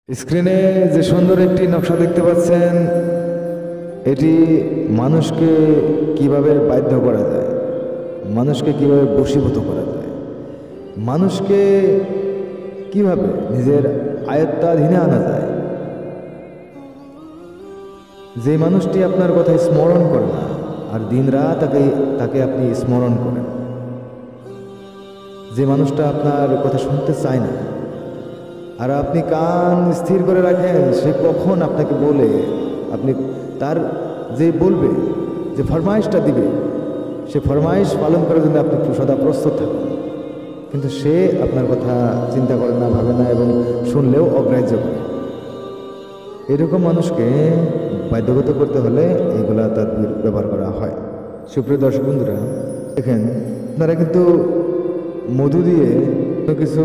স্ক্রিনে যে সুন্দর একটি নকশা দেখতে পাচ্ছেন, এটি মানুষকে কিভাবে বাধ্য করা যায়, মানুষকে কিভাবে বশীভূত করা যায়, মানুষকে কিভাবে নিজের আয়ত্তাধীনে আনা যায়। যে মানুষটি আপনার কথা স্মরণ করে না আর দিন রাত তাকে আপনি স্মরণ করেন, যে মানুষটা আপনার কথা শুনতে চায় না আর আপনি কান স্থির করে রাখেন, সে কখন আপনাকে বলে, আপনি তার যে বলবে, যে ফরমাইশটা দিবে, সে ফরমাইশ পালন করার জন্য আপনি সদা প্রস্তুত থাকেন, কিন্তু সে আপনার কথা চিন্তা করে না, ভাবে না এবং শুনলেও অগ্রাহ্য করে। এরকম মানুষকে বাধ্যগত করতে হলে এইগুলা তাদবির ব্যবহার করা হয়। সুপ্রিয় দর্শক বন্ধুরা, দেখেন, আপনারা কিন্তু মধু দিয়ে কিছু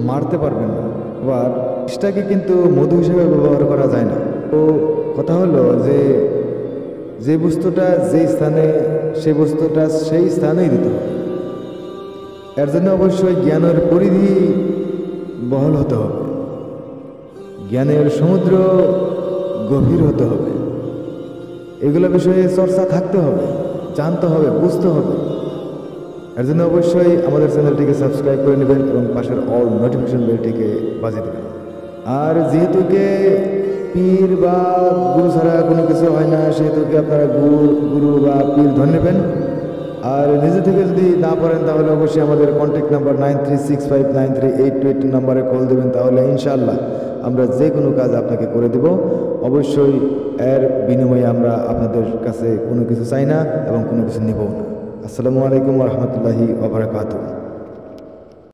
মারতে পারবেন না, আবার বিষটাকে কিন্তু মধু হিসেবে ব্যবহার করা যায় না। তো কথা হলো যে বস্তুটা যে স্থানে, সে বস্তুটা সেই স্থানেই দিতে হবে। এর জন্য অবশ্যই জ্ঞানের পরিধি বহল হতে হবে, জ্ঞানের সমুদ্র গভীর হতে হবে, এগুলো বিষয়ে চর্চা থাকতে হবে, জানতে হবে, বুঝতে হবে। এর জন্য অবশ্যই আমাদের চ্যানেলটিকে সাবস্ক্রাইব করে নেবেন এবং পাশের অল নোটিফিকেশন বেলটিকে বাজিয়ে দেবেন। আর যেহেতুকে পীর বা গুরু ছাড়া কোনো কিছু হয় না, সেহেতুকে আপনারা গুরু বা পীর ধরে নেবেন। আর নিজে থেকে যদি না পারেন তাহলে অবশ্যই আমাদের কন্ট্যাক্ট নাম্বার 9365938282 নাম্বারে কল দেবেন, তাহলে ইনশাআল্লাহ আমরা যে কোনো কাজ আপনাকে করে দেব। অবশ্যই এর বিনিময়ে আমরা আপনাদের কাছে কোনো কিছু চাই না এবং কোনো কিছু নেবও না। আসসালামু আলাইকুম ওয়া রাহমাতুল্লাহি ওয়া বারাকাতুহু।